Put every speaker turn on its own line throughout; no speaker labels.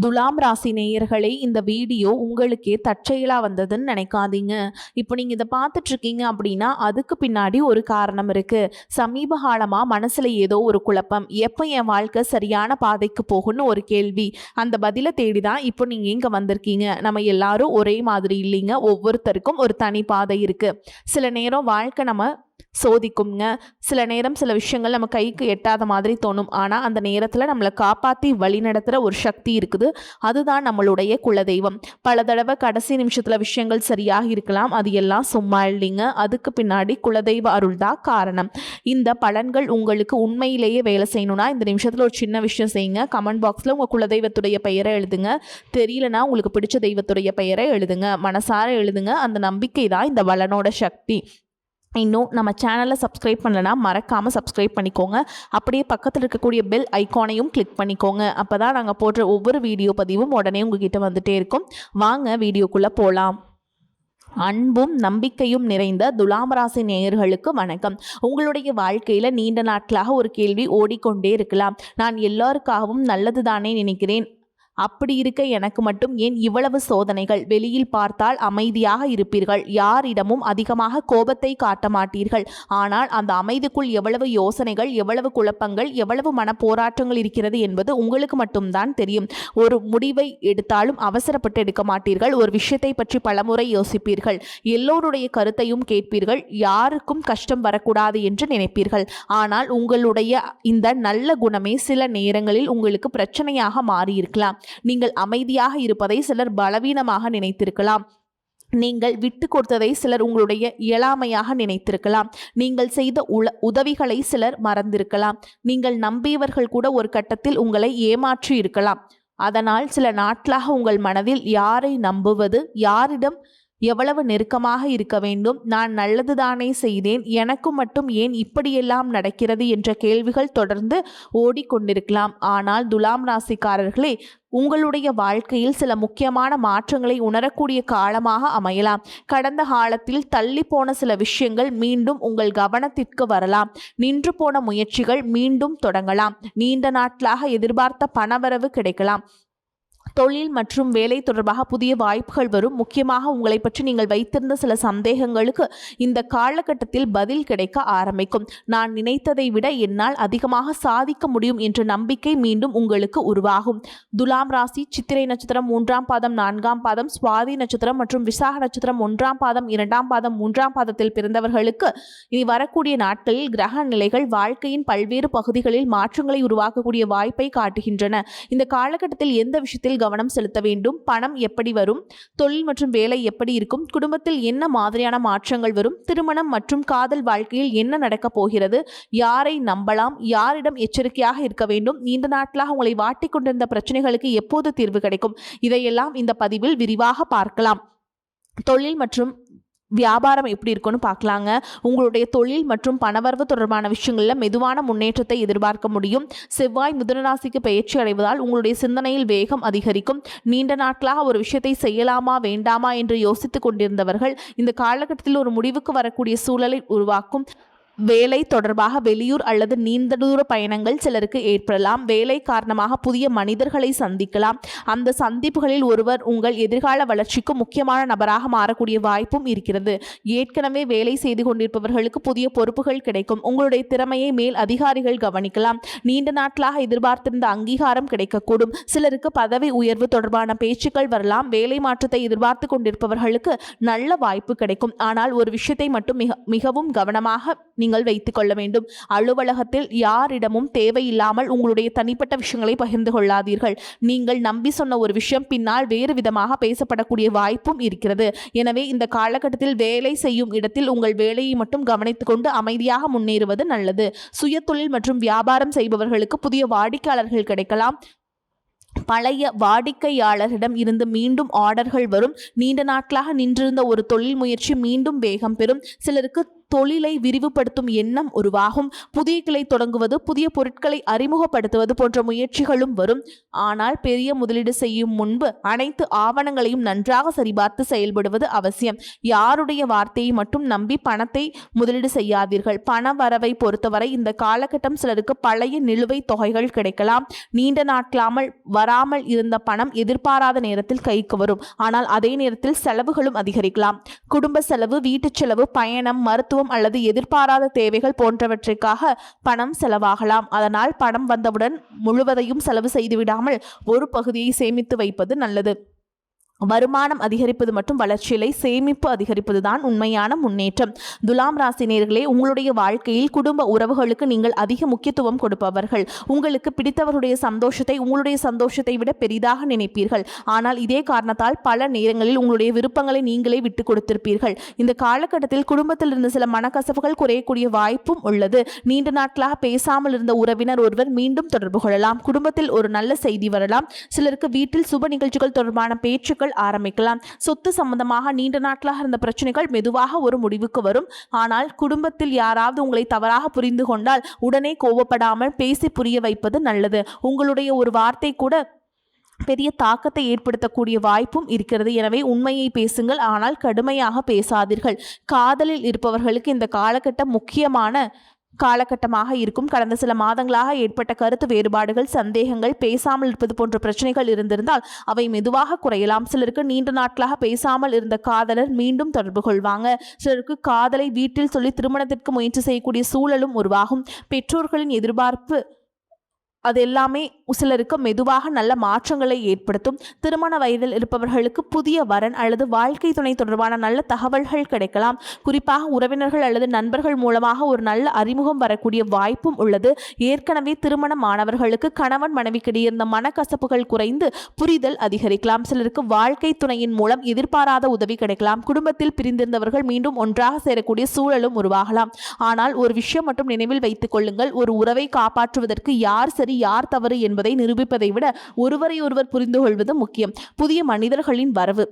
துலாம் ராசி நேயர்களே, இந்த வீடியோ உங்களுக்கே தற்செயலா வந்ததுன்னு நினைக்காதீங்க. இப்போ நீங்க இதை பார்த்துட்டு இருக்கீங்க அப்படின்னா அதுக்கு பின்னாடி ஒரு காரணம் இருக்கு. சமீப காலமா மனசுல ஏதோ ஒரு குழப்பம், எப்போ என் வாழ்க்கை சரியான பாதைக்கு போகும்னு ஒரு கேள்வி. அந்த பதிலை தேடி தான் இப்போ நீங்க இங்க வந்திருக்கீங்க. நம்ம எல்லாரும் ஒரே மாதிரி இல்லைங்க, ஒவ்வொருத்தருக்கும் ஒரு தனி பாதை இருக்கு. சில நேரம் வாழ்க்கை நம்ம சோதிக்குங்க. சில நேரம் சில விஷயங்கள் நம்ம கைக்கு எட்டாத மாதிரி தோணும். ஆனால் அந்த நேரத்தில் நம்மளை காப்பாற்றி வழி நடத்துகிற ஒரு சக்தி இருக்குது. அதுதான் நம்மளுடைய குலதெய்வம். பல தடவை கடைசி நிமிஷத்தில் விஷயங்கள் சரியாக இருக்கலாம், அது எல்லாம் சும்மா இல்லைங்க. அதுக்கு பின்னாடி குலதெய்வ அருள் தான் காரணம். இந்த பலன்கள் உங்களுக்கு உண்மையிலேயே வேலை செய்யணும்னா இந்த நிமிஷத்தில் ஒரு சின்ன விஷயம் செய்யுங்க. கமெண்ட் பாக்ஸில் உங்கள் குலதெய்வத்துடைய பெயரை எழுதுங்க. தெரியலனா உங்களுக்கு பிடிச்ச தெய்வத்துடைய பெயரை எழுதுங்க. மனசார எழுதுங்க. அந்த நம்பிக்கை தான் இந்த பலனோட சக்தி. இன்னும் நம்ம சேனலை சப்ஸ்கிரைப் பண்ணலைன்னா மறக்காமல் சப்ஸ்கிரைப் பண்ணிக்கோங்க. அப்படியே பக்கத்தில் இருக்கக்கூடிய பெல் ஐக்கானையும் கிளிக் பண்ணிக்கோங்க. அப்போ தான் நாங்கள் போடுற ஒவ்வொரு வீடியோ பதிவும் உடனே உங்ககிட்ட வந்துட்டே இருக்கும். வாங்க வீடியோக்குள்ளே போகலாம். அன்பும் நம்பிக்கையும் நிறைந்த துலாம் ராசி நேயர்களுக்கு வணக்கம். உங்களுடைய வாழ்க்கையில் நீண்ட நாட்களாக ஒரு கேள்வி ஓடிக்கொண்டே இருக்கலாம். நான் எல்லாருக்காகவும் நல்லது தானே நினைக்கிறேன், அப்படி இருக்க எனக்கு மட்டும் ஏன் இவ்வளவு சோதனைகள்? வெளியில் பார்த்தால் அமைதியாக இருப்பீர்கள், யாரிடமும் அதிகமாக கோபத்தை காட்ட மாட்டீர்கள். ஆனால் அந்த அமைதிக்குள் எவ்வளவு யோசனைகள், எவ்வளவு குழப்பங்கள், எவ்வளவு மனப்போராட்டங்கள் இருக்கிறது என்பது உங்களுக்கு மட்டும்தான் தெரியும். ஒரு முடிவை எடுத்தாலும் அவசரப்பட்டு எடுக்க மாட்டீர்கள். ஒரு விஷயத்தை பற்றி பலமுறை யோசிப்பீர்கள். எல்லோருடைய கருத்தையும் கேட்பீர்கள். யாருக்கும் கஷ்டம் வரக்கூடாது என்று நினைப்பீர்கள். ஆனால் உங்களுடைய இந்த நல்ல குணமே சில நேரங்களில் உங்களுக்கு பிரச்சனையாக மாறியிருக்கலாம். நீங்கள் அமைதியாக இருப்பதை சிலர் பலவீனமாக நினைத்திருக்கலாம். நீங்கள் விட்டு கொடுத்ததை சிலர் உங்களுடைய இயலாமையாக நினைத்திருக்கலாம். நீங்கள் செய்த உதவிகளை சிலர் மறந்திருக்கலாம். நீங்கள் நம்பியவர்கள் கூட ஒரு கட்டத்தில் உங்களை ஏமாற்றி இருக்கலாம். அதனால் சில நாட்களாக உங்கள் மனதில் யாரை நம்புவது, யாரிடம் எவ்வளவு நெருக்கமாக இருக்க வேண்டும், நான் நல்லதுதானே செய்தேன், எனக்கு மட்டும் ஏன் இப்படியெல்லாம் நடக்கிறது என்ற கேள்விகள் தொடர்ந்து ஓடிக்கொண்டிருக்கலாம். ஆனால் துலாம் ராசிக்காரர்களே, உங்களுடைய வாழ்க்கையில் சில முக்கியமான மாற்றங்களை உணரக்கூடிய காலமாக அமையலாம். கடந்த காலத்தில் தள்ளி போன சில விஷயங்கள் மீண்டும் உங்கள் கவனத்திற்கு வரலாம். நின்று போன முயற்சிகள் மீண்டும் தொடங்கலாம். நீண்ட நாட்களாக எதிர்பார்த்த பணவரவு கிடைக்கலாம். தொழில் மற்றும் வேலை தொடர்பாக புதிய வாய்ப்புகள் வரும். முக்கியமாக உங்களை பற்றி நீங்கள் வைத்திருந்த சில சந்தேகங்களுக்கு இந்த காலகட்டத்தில் பதில் கிடைக்க ஆரம்பிக்கும். நான் நினைத்ததை விட என்னால் அதிகமாக சாதிக்க முடியும் என்ற நம்பிக்கை மீண்டும் உங்களுக்கு உருவாகும். துலாம் ராசி சித்திரை நட்சத்திரம் 3ஆம் பாதம் 4ஆம் பாதம், சுவாதி நட்சத்திரம் மற்றும் விசாக நட்சத்திரம் 1ஆம் பாதம் 2ஆம் பாதம் 3ஆம் பாதத்தில் பிறந்தவர்களுக்கு இனி வரக்கூடிய நாட்களில் கிரக நிலைகள் வாழ்க்கையின் பல்வேறு பகுதிகளில் மாற்றங்களை உருவாக்கக்கூடிய வாய்ப்பை காட்டுகின்றன. இந்த காலகட்டத்தில் எந்த விஷயத்தில் கவனம் செலுத்த வேண்டும், பணம் எப்படி வரும், தொழில் மற்றும் வேலை எப்படி இருக்கும், குடும்பத்தில் என்ன மாதிரியான மாற்றங்கள் வரும், திருமணம் மற்றும் காதல் வாழ்க்கையில் என்ன நடக்கப் போகிறது, யாரை நம்பலாம், யாரிடம் எச்சரிக்கையாக இருக்க வேண்டும், நீண்ட நாட்களாக உங்களை வாட்டிக் கொண்டிருந்த பிரச்சனைகளுக்கு எப்போது தீர்வு கிடைக்கும், இதையெல்லாம் இந்த பதிவில் விரிவாக பார்க்கலாம். தொழில் மற்றும் வியாபாரம் எப்படி இருக்குன்னு பார்க்கலாங்க. உங்களுடைய தொழில் மற்றும் பணவரவு தொடர்பான விஷயங்களில் மெதுவான முன்னேற்றத்தை எதிர்பார்க்க முடியும். செவ்வாய் மிதுனராசிக்கு பயிற்சி அடைவதால் உங்களுடைய சிந்தனையில் வேகம் அதிகரிக்கும். நீண்ட நாட்களாக ஒரு விஷயத்தை செய்யலாமா வேண்டாமா என்று யோசித்துக் கொண்டிருந்தவர்கள் இந்த காலகட்டத்தில் ஒரு முடிவுக்கு வரக்கூடிய சூழலை உருவாக்கும். வேலை தொடர்பாக வெளியூர் அல்லது நீண்ட தூர பயணங்கள் சிலருக்கு ஏற்படலாம். வேலை காரணமாக புதிய மனிதர்களை சந்திக்கலாம். அந்த சந்திப்புகளில் ஒருவர் உங்கள் எதிர்கால வளர்ச்சிக்கு முக்கியமான நபராக மாறக்கூடிய வாய்ப்பும் இருக்கிறது. ஏற்கனவே வேலை செய்து கொண்டிருப்பவர்களுக்கு புதிய பொறுப்புகள் கிடைக்கும். உங்களுடைய திறமையை மேல் அதிகாரிகள் கவனிக்கலாம். நீண்ட நாட்களாக எதிர்பார்த்திருந்த அங்கீகாரம் கிடைக்கக்கூடும். சிலருக்கு பதவி உயர்வு தொடர்பான பேச்சுக்கள் வரலாம். வேலை மாற்றத்தை எதிர்பார்த்து கொண்டிருப்பவர்களுக்கு நல்ல வாய்ப்பு கிடைக்கும். ஆனால் ஒரு விஷயத்தை மட்டும் மிகவும் கவனமாக நீங்கள் வைத்துக் கொள்ள வேண்டும். அலுவலகத்தில் யாரிடமும் தேவையில்லாமல் உங்களுடைய தனிப்பட்ட விஷயங்களை பகிர்ந்து கொள்ளாதீர்கள். நீங்கள் நம்பி சொன்ன ஒரு விஷயம் பின்னால் வேறு விதமாக பேசப்படக்கூடிய வாய்ப்பும் இருக்கிறது. எனவே இந்த காலகட்டத்தில் வேலை செய்யும் இடத்தில் உங்கள் வேலையை மட்டும் கவனித்துக் கொண்டு அமைதியாக முன்னேறுவது நல்லது. சுய தொழில் மற்றும் வியாபாரம் செய்பவர்களுக்கு புதிய வாடிக்கையாளர்கள் கிடைக்கலாம். பழைய வாடிக்கையாளரிடம் இருந்து மீண்டும் ஆர்டர்கள் வரும். நீண்ட நாட்களாக நின்றிருந்த ஒரு தொழில் முயற்சி மீண்டும் வேகம் பெறும். சிலருக்கு தொழிலை விரிவுபடுத்தும் எண்ணம் உருவாகும். புதிய கிளை தொடங்குவது, புதிய பொருட்களை அறிமுகப்படுத்துவது போன்ற முயற்சிகளும் வரும். ஆனால் பெரிய முதலீடு செய்யும் முன்பு அனைத்து ஆவணங்களையும் நன்றாக சரிபார்த்து செயல்படுவது அவசியம். யாருடைய வார்த்தையை மட்டும் நம்பி பணத்தை முதலீடு செய்யாதீர்கள். பண வரவை பொறுத்தவரை இந்த காலகட்டம் சிலருக்கு பழைய நிலுவைத் தொகைகள் கிடைக்கலாம். நீண்ட நாட்களாமல் வராமல் இருந்த பணம் எதிர்பாராத நேரத்தில் கைக்கு வரும். ஆனால் அதே நேரத்தில் செலவுகளும் அதிகரிக்கலாம். குடும்ப செலவு, வீட்டுச் செலவு, பயணம், மருத்துவம் அல்லது எதிர்பாராத தேவைகள் போன்றவற்றிற்காக பணம் செலவாகலாம். அதனால் பணம் வந்தவுடன் முழுவதையும் செலவு செய்துவிடாமல் ஒரு பகுதியை சேமித்து வைப்பது நல்லது. வருமானம் அதிகரிப்பது மற்றும் வளர்ச்சியிலை சேமிப்பு அதிகரிப்பது தான் உண்மையான முன்னேற்றம். துலாம் ராசி நேயர்களே, உங்களுடைய வாழ்க்கையில் குடும்ப உறவுகளுக்கு நீங்கள் அதிக முக்கியத்துவம் கொடுப்பவர்கள். உங்களுக்கு பிடித்தவருடைய சந்தோஷத்தை உங்களுடைய சந்தோஷத்தை விட பெரிதாக நினைப்பீர்கள். ஆனால் இதே காரணத்தால் பல நேரங்களில் உங்களுடைய விருப்பங்களை நீங்களே விட்டு கொடுத்திருப்பீர்கள். இந்த காலகட்டத்தில் குடும்பத்தில் இருந்து சில மனக்கசப்புகள் குறையக்கூடிய வாய்ப்பும் உள்ளது. நீண்ட நாட்களாக பேசாமல் இருந்த உறவினர் ஒருவர் மீண்டும் தொடர்பு கொள்ளலாம். குடும்பத்தில் ஒரு நல்ல செய்தி வரலாம். சிலருக்கு வீட்டில் சுப நிகழ்ச்சிகள் தொடர்பான பேச்சுக்கள் ஆரம்பிக்கலாம். சொத்து சம்பந்தமாக நீண்ட நாட்களாக இருந்த பிரச்சனைகள் மெதுவாக ஒரு முடிவுக்கு வரும். ஆனால் குடும்பத்தில் யாராவது உங்களை தவறாக புரிந்து கொண்டால் உடனே கோபப்படாமல் பேசி புரிய வைப்பது நல்லது. உங்களுடைய ஒரு வார்த்தை கூட பெரிய தாக்கத்தை ஏற்படுத்தக்கூடிய வாய்ப்பும் இருக்கிறது. எனவே உண்மையை பேசுங்கள், ஆனால் கடுமையாக பேசாதீர்கள். காதலில் இருப்பவர்களுக்கு இந்த காலகட்டம் முக்கியமான காலகட்டமாக இருக்கும். கடந்த சில மாதங்களாக ஏற்பட்ட கருத்து வேறுபாடுகள், சந்தேகங்கள், பேசாமல் இருப்பது போன்ற பிரச்சனைகள் இருந்திருந்தால் அவை மெதுவாக குறையலாம். சிலருக்கு நீண்ட நாட்களாக பேசாமல் இருந்த காதலர் மீண்டும் தொடர்பு கொள்வாங்க. சிலருக்கு காதலை வீட்டில் சொல்லி திருமணத்திற்கு முயற்சி செய்யக்கூடிய சூழலும் உருவாகும். பெற்றோர்களின் எதிர்பார்ப்பு அது எல்லாமே சிலருக்கு மெதுவாக நல்ல மாற்றங்களை ஏற்படுத்தும். திருமண வயதில் இருப்பவர்களுக்கு புதிய வரன் அல்லது வாழ்க்கை துணை தொடர்பான நல்ல தகவல்கள் கிடைக்கலாம். குறிப்பாக உறவினர்கள் அல்லது நண்பர்கள் மூலமாக ஒரு நல்ல அறிமுகம் வரக்கூடிய வாய்ப்பும் உள்ளது. ஏற்கனவே திருமணமானவர்களுக்கு கணவன் மனைவிக்கிடையே இருந்த மனக்கசப்புகள் குறைந்து புரிதல் அதிகரிக்கலாம். சிலருக்கு வாழ்க்கை துணையின் மூலம் எதிர்பாராத உதவி கிடைக்கலாம். குடும்பத்தில் பிரிந்திருந்தவர்கள் மீண்டும் ஒன்றாக சேரக்கூடிய சூழலும் உருவாகலாம். ஆனால் ஒரு விஷயம் மட்டும் நினைவில் வைத்துக் கொள்ளுங்கள், ஒரு உறவை காப்பாற்றுவதற்கு யார் சரி யார் தவறு என்பதை நிரூபிப்பதை விட ஒருவரை ஒருவர் புரிந்து கொள்வது முக்கியம். புதிய மனிதர்களின் வரவு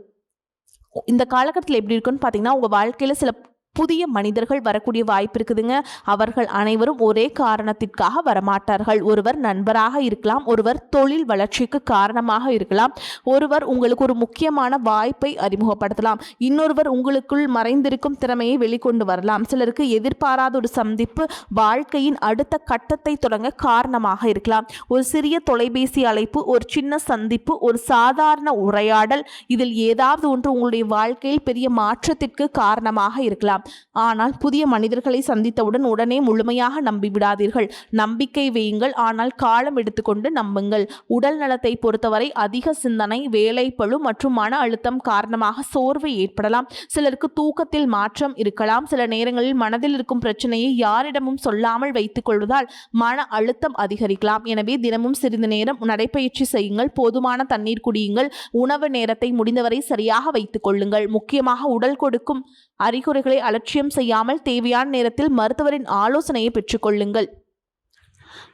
இந்த காலகட்டத்தில் எப்படி இருக்குன்னு பார்த்தீங்கன்னா, உங்கள் வாழ்க்கையில் சில புதிய மனிதர்கள் வரக்கூடிய வாய்ப்பு இருக்குதுங்க. அவர்கள் அனைவரும் ஒரே காரணத்திற்காக வரமாட்டார்கள். ஒருவர் நண்பராக இருக்கலாம், ஒருவர் தொழில் வளர்ச்சிக்கு காரணமாக இருக்கலாம், ஒருவர் உங்களுக்கு ஒரு முக்கியமான வாய்ப்பை அறிமுகப்படுத்தலாம், இன்னொருவர் உங்களுக்குள் மறைந்திருக்கும் திறமையை வெளிக்கொண்டு வரலாம். சிலருக்கு எதிர்பாராத ஒரு சந்திப்பு வாழ்க்கையின் அடுத்த கட்டத்தை தொடங்க காரணமாக இருக்கலாம். ஒரு சிறிய தொலைபேசி அழைப்பு, ஒரு சின்ன சந்திப்பு, ஒரு சாதாரண உரையாடல், இதில் ஏதாவது ஒன்று உங்களுடைய வாழ்க்கையில் பெரிய மாற்றத்திற்கு காரணமாக இருக்கலாம். ஆனால் புதிய மனிதர்களை சந்தித்தவுடன் உடனே முழுமையாக நம்பிவிடாதீர்கள். நம்பிக்கை வையுங்கள், ஆனால் காலம் எடுத்துக்கொண்டு நம்புங்கள். உடல் நலத்தை பொறுத்தவரை அதிக சிந்தனை, வேலைப்பளு மற்றும் மன அழுத்தம் காரணமாக சோர்வு ஏற்படலாம். சிலருக்கு தூக்கத்தில் மாற்றம் இருக்கலாம். சில நேரங்களில் மனதில் இருக்கும் பிரச்சனையை யாரிடமும் சொல்லாமல் வைத்துக் கொள்வதால் மன அழுத்தம் அதிகரிக்கலாம். எனவே தினமும் சிறிது நேரம் நடைப்பயிற்சி செய்யுங்கள். போதுமான தண்ணீர் குடியுங்கள். உணவு நேரத்தை முடிந்தவரை சரியாக வைத்துக் கொள்ளுங்கள். முக்கியமாக உடல் கொடுக்கும் அறிகுறிகளை அலட்சியம் செய்யாமல் தேவையான நேரத்தில் மருத்துவரின் ஆலோசனையை பெற்றுக்கொள்ளுங்கள்.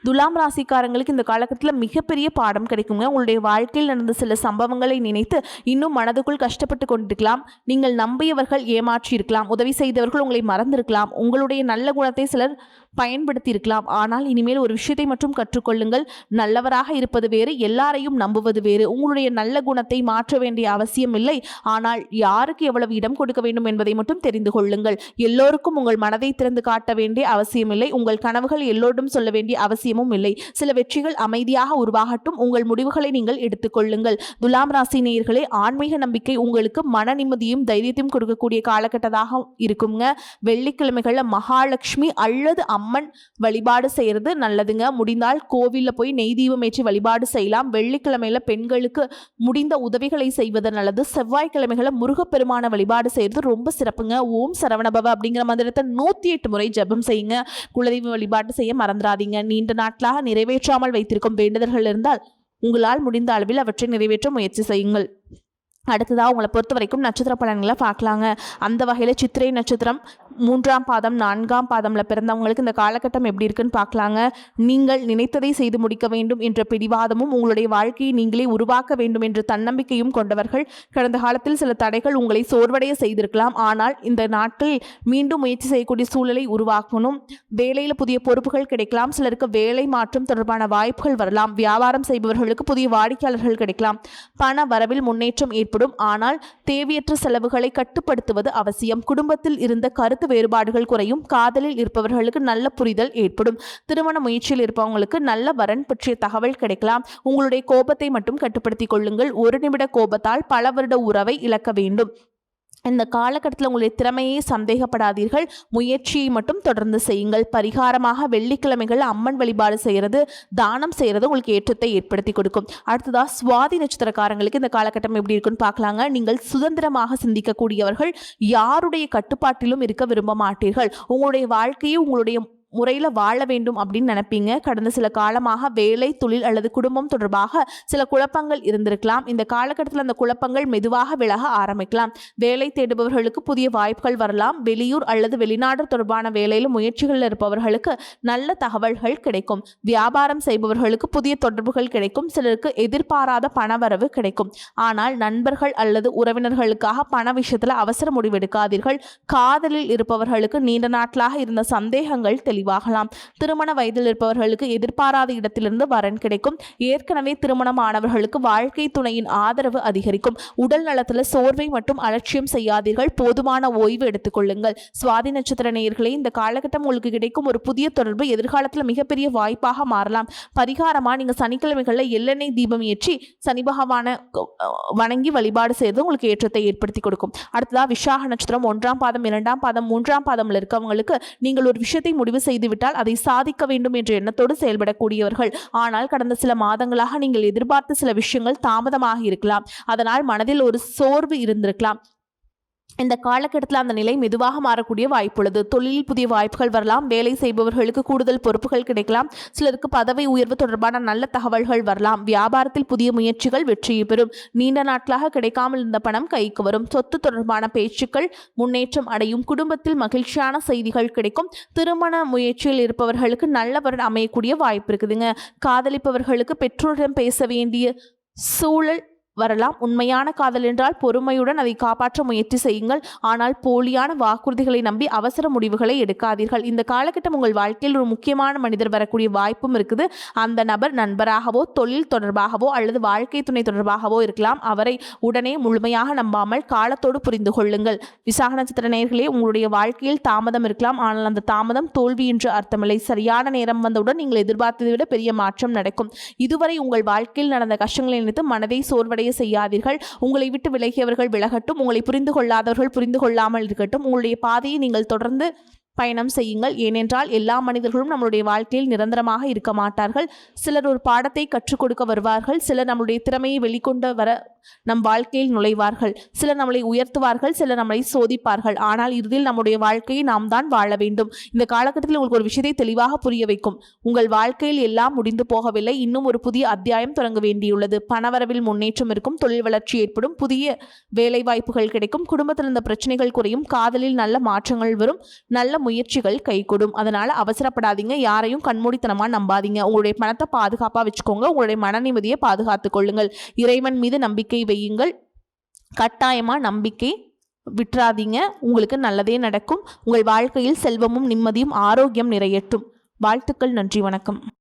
துலாம் ராசிக்காரங்களுக்கு இந்த காலகட்டத்தில் மிகப்பெரிய பாடம் கிடைக்குங்க. உங்களுடைய வாழ்க்கையில் நடந்த சில சம்பவங்களை நினைத்து இன்னும் மனதுக்குள் கஷ்டப்பட்டு கொண்டிருக்கலாம். நீங்கள் நம்பியவர்கள் ஏமாற்றி இருக்கலாம். உதவி செய்தவர்கள் உங்களை மறந்திருக்கலாம். உங்களுடைய நல்ல குணத்தை சிலர் பயன்படுத்தி இருக்கலாம். ஆனால் இனிமேல் ஒரு விஷயத்தை மட்டும் கற்றுக்கொள்ளுங்கள். நல்லவராக இருப்பது வேறு, எல்லாரையும் நம்புவது வேறு. உங்களுடைய நல்ல குணத்தை மாற்ற வேண்டிய அவசியம் இல்லை. ஆனால் யாருக்கு எவ்வளவு இடம் கொடுக்க வேண்டும் என்பதை மட்டும் தெரிந்து கொள்ளுங்கள். எல்லோருக்கும் உங்கள் மனதை திறந்து காட்ட வேண்டிய அவசியமில்லை. உங்கள் கனவுகள் எல்லோரும் சொல்ல வேண்டிய அவசியமும் இல்லை. சில வெற்றிகள் அமைதியாக உருவாகட்டும். உங்கள் முடிவுகளை நீங்கள் எடுத்துக்கொள்ளுங்கள். துலாம் ராசி நேயர்களே, ஆன்மீக நம்பிக்கை உங்களுக்கு மன நிம்மதியும் தைரியத்தையும் கொடுக்கக்கூடிய காலகட்டமாக இருக்குங்க. வெள்ளிக்கிழமைகள்ல மகாலட்சுமி அல்லது அம்மன் வழிபாடு செய்யறது நல்லதுங்க. முடிந்தால் கோவிலில் போய் நெய் தீபம் ஏற்றி வழிபாடு செய்யலாம். வெள்ளிக்கிழமையில பெண்களுக்கு முடிந்த உதவிகளை செய்வது நல்லது. செவ்வாய்க்கிழமைகளை முருகப்பெருமான வழிபாடு செய்யறது ரொம்ப சிறப்புங்க. ஓம் சரவணபவ அப்படிங்கிற மந்திரத்தை 108 முறை ஜபம் செய்யுங்க. குலதெய்வ வழிபாடு செய்ய மறந்துடாதீங்க. நீண்ட நாட்களாக நிறைவேற்றாமல் வைத்திருக்கும் வேண்டுதல்கள் இருந்தால் உங்களால் முடிந்த அளவில் அவற்றை நிறைவேற்ற முயற்சி செய்யுங்கள். அடுத்ததாக உங்களை பொறுத்த வரைக்கும் நட்சத்திர பலன்களை பார்க்கலாங்க. அந்த வகையில் சித்திரை நட்சத்திரம் 3ஆம் பாதம் 4ஆம் பாதம்ல பிறந்தவங்களுக்கு இந்த காலகட்டம் எப்படி இருக்குன்னு பார்க்கலாங்க. நீங்கள் நினைத்ததை செய்து முடிக்க வேண்டும் என்ற பிடிவாதமும் உங்களுடைய வாழ்க்கையை நீங்களே உருவாக்க வேண்டும் என்ற தன்னம்பிக்கையும் கொண்டவர்கள். கடந்த காலத்தில் சில தடைகள் உங்களை சோர்வடைய செய்திருக்கலாம். ஆனால் இந்த நாட்களில் மீண்டும் முயற்சி செய்யக்கூடிய சூழலை உருவாக்கணும். வேலையில் புதிய பொறுப்புகள் கிடைக்கலாம். சிலருக்கு வேலை மாற்றம் தொடர்பான வாய்ப்புகள் வரலாம். வியாபாரம் செய்பவர்களுக்கு புதிய வாடிக்கையாளர்கள் கிடைக்கலாம். பண வரவில் முன்னேற்றம் ஏற்படும். ஆனால் தேவையற்ற செலவுகளை கட்டுப்படுத்துவது அவசியம். குடும்பத்தில் இருந்த கருத்து வேறுபாடுகள் குறையும். காதலில் இருப்பவர்களுக்கு நல்ல புரிதல் ஏற்படும். திருமண முயற்சியில் இருப்பவங்களுக்கு நல்ல வரன் பற்றிய தகவல் கிடைக்கலாம். உங்களுடைய கோபத்தை மட்டும் கட்டுப்படுத்திக் கொள்ளுங்கள். ஒரு நிமிட கோபத்தால் பல வருட உறவை இழக்க வேண்டும். இந்த காலகட்டத்தில் உங்களுடைய திறமையை சந்தேகப்படாதீர்கள். முயற்சியை மட்டும் தொடர்ந்து செய்யுங்கள். பரிகாரமாக வெள்ளிக்கிழமைகள் அம்மன் வழிபாடு செய்கிறது, தானம் செய்கிறது உங்களுக்கு ஏற்றத்தை ஏற்படுத்தி கொடுக்கும். அடுத்ததா சுவாதி நட்சத்திரக்காரங்களுக்கு இந்த காலகட்டம் எப்படி இருக்குன்னு பார்க்கலாங்க. நீங்கள் சுதந்திரமாக சிந்திக்கக்கூடியவர்கள். யாருடைய கட்டுப்பாட்டிலும் இருக்க விரும்ப மாட்டீர்கள். உங்களுடைய வாழ்க்கையை உங்களுடைய முறையில் வாழ வேண்டும் அப்படின்னு நினைப்பீங்க. கடந்த சில காலமாக வேலை, தொழில் அல்லது குடும்பம் தொடர்பாக சில குழப்பங்கள் இருந்திருக்கலாம். இந்த காலகட்டத்தில் அந்த குழப்பங்கள் மெதுவாக விலக ஆரம்பிக்கலாம். வேலை தேடுபவர்களுக்கு புதிய வாய்ப்புகள் வரலாம். வெளியூர் அல்லது வெளிநாடு தொடர்பான வேலையில் முயற்சிகளில் இருப்பவர்களுக்கு நல்ல தகவல்கள் கிடைக்கும். வியாபாரம் செய்பவர்களுக்கு புதிய தொடர்புகள் கிடைக்கும். சிலருக்கு எதிர்பாராத பணவரவு கிடைக்கும். ஆனால் நண்பர்கள் அல்லது உறவினர்களுக்காக பண விஷயத்தில் அவசர முடிவெடுக்காதீர்கள். காதலில் இருப்பவர்களுக்கு நீண்ட நாட்களாக இருந்த சந்தேகங்கள் தெளிவாகலாம். திருமண வயதில் இருப்பவர்களுக்கு எதிர்பாராத இடத்திலிருந்து வரன் கிடைக்கும். ஏற்கனவே திருமணமானவர்களுக்கு வாழ்க்கை துணையின் ஆதரவு அதிகரிக்கும். உடல் நலத்தில் சோர்வை மற்றும் அலட்சியம் செய்யாதீர்கள். போதுமான ஓய்வு எடுத்துக்கொள்ளுங்கள். சுவாதி நட்சத்திர நேயர்களே, இந்த காலகட்டம் உங்களுக்கு கிடைக்கும் ஒரு புதிய தொடர்பு எதிர்காலத்தில் மிகப்பெரிய வாய்ப்பாக மாறலாம். பரிகாரமா நீங்க சனிக்கிழமைகளில் எள்ளெண்ணெய் தீபம் ஏற்றி சனி பகவான வணங்கி வழிபாடு செய்வது உங்களுக்கு ஏற்றத்தை ஏற்படுத்தி கொடுக்கும். அடுத்ததா விசாக நட்சத்திரம் 1ஆம் பாதம் 2ஆம் பாதம் 3ஆம் பாதம்ல இருக்கவங்களுக்கு நீங்கள் ஒரு விஷயத்தை முடிவு செய்துவிட்டால் அதை சாதிக்க வேண்டும் என்ற எண்ணத்தோடு செயல்படக்கூடியவர்கள். ஆனால் கடந்த சில மாதங்களாக நீங்கள் எதிர்பார்த்த சில விஷயங்கள் தாமதமாக இருக்கலாம். அதனால் மனதில் ஒரு சோர்வு இருந்திருக்கலாம். இந்த காலகட்டத்தில் அந்த நிலை மெதுவாக மாறக்கூடிய வாய்ப்புள்ளது. தொழிலில் புதிய வாய்ப்புகள் வரலாம். வேலை செய்பவர்களுக்கு கூடுதல் பொறுப்புகள் கிடைக்கலாம். சிலருக்கு பதவி உயர்வு தொடர்பான நல்ல தகவல்கள் வரலாம். வியாபாரத்தில் புதிய முயற்சிகள் வெற்றியை பெறும். நீண்ட நாட்களாக கிடைக்காமல் இருந்த பணம் கைக்கு வரும். சொத்து தொடர்பான பேச்சுக்கள் முன்னேற்றம் அடையும். குடும்பத்தில் மகிழ்ச்சியான செய்திகள் கிடைக்கும். திருமண முயற்சியில் இருப்பவர்களுக்கு நல்லவர்கள் அமையக்கூடிய வாய்ப்பு இருக்குதுங்க. காதலிப்பவர்களுக்கு பெற்றோரிடம் பேச வேண்டிய சூழல் வரலாம். உண்மையான காதல் என்றால் பொறுமையுடன் அதை காப்பாற்ற முயற்சி செய்யுங்கள். ஆனால் போலியான வாக்குறுதிகளை நம்பி அவசர முடிவுகளை எடுக்காதீர்கள். இந்த காலகட்டம் உங்கள் வாழ்க்கையில் ஒரு முக்கியமான மனிதர் வரக்கூடிய வாய்ப்பும் இருக்குது. அந்த நபர் நண்பராகவோ, தொழில் தொடர்பாகவோ அல்லது வாழ்க்கை துணை தொடர்பாகவோ இருக்கலாம். அவரை உடனே முழுமையாக நம்பாமல் காலத்தோடு புரிந்து கொள்ளுங்கள். விசாக நட்சத்திர நேயர்களே, உங்களுடைய வாழ்க்கையில் தாமதம் இருக்கலாம். ஆனால் அந்த தாமதம் தோல்வி என்று அர்த்தமில்லை. சரியான நேரம் வந்தவுடன் நீங்கள் எதிர்பார்த்ததை விட பெரிய மாற்றம் நடக்கும். இதுவரை உங்கள் வாழ்க்கையில் நடந்த கஷ்டங்களை நினைத்து மனதை சோர்வடைய செய்யாதீர்கள். உங்களை விட்டு விலகியவர்கள் விலகட்டும். உங்களை புரிந்து கொள்ளாதவர்கள் புரிந்து கொள்ளாமல் இருக்கட்டும். உங்களுடைய பாதையை நீங்கள் தொடர்ந்து பயணம் செய்யுங்கள். ஏனென்றால் எல்லா மனிதர்களும் நம்மளுடைய வாழ்க்கையில் நிரந்தரமாக இருக்க மாட்டார்கள். சிலர் ஒரு பாடத்தை கற்றுக் கொடுக்க வருவார்கள். சிலர் நம்மளுடைய திறமையை வெளிக்கொண்டு வர நம் வாழ்க்கையில் நுழைவார்கள். சிலர் நம்மளை உயர்த்துவார்கள். சிலர் நம்மளை சோதிப்பார்கள். ஆனால் இறுதியில் நம்முடைய வாழ்க்கையை நாம் தான் வாழ வேண்டும். இந்த காலகட்டத்தில் உங்களுக்கு ஒரு விஷயத்தை தெளிவாக புரிய வைக்கும். உங்கள் வாழ்க்கையில் எல்லாம் முடிந்து போகவில்லை. இன்னும் ஒரு புதிய அத்தியாயம் தொடங்க வேண்டியுள்ளது. பணவரவில் முன்னேற்றம் இருக்கும். தொழில் வளர்ச்சி ஏற்படும். புதிய வேலை வாய்ப்புகள் கிடைக்கும். குடும்பத்தில் இருந்த பிரச்சனைகள் குறையும். காதலில் நல்ல மாற்றங்கள் வரும். நல்ல முயற்சிகள் கைகூடும். அதனால அவசரப்படாதீங்க. யாரையும் கண்மூடித்தனமா நம்பாதீங்க. உங்களுடைய பணத்தை பாதுகாப்பா வச்சுக்கோங்க. உங்களுடைய மன நிம்மதியை பாதுகாத்துக் கொள்ளுங்கள். இறைவன் மீது நம்பிக்கை வையுங்கள். கட்டாயமா நம்பிக்கை விட்டுறாதீங்க. உங்களுக்கு நல்லதே நடக்கும். உங்கள் வாழ்க்கையில் செல்வமும் நிம்மதியும் ஆரோக்கியம் நிறையட்டும். வாழ்த்துக்கள். நன்றி. வணக்கம்.